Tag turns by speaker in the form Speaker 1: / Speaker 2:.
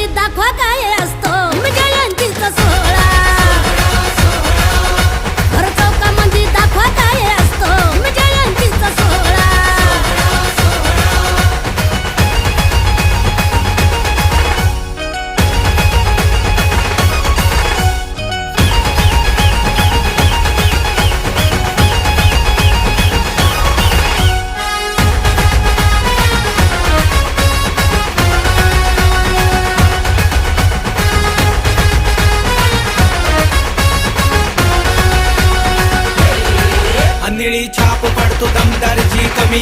Speaker 1: मंदी दाखवा काय असतो जयंतीचा सोहळा भर चौकामध्ये दाखवा काय असतो जयंतीचा सोहळा
Speaker 2: निळी छाप पडतो दमदारची कमी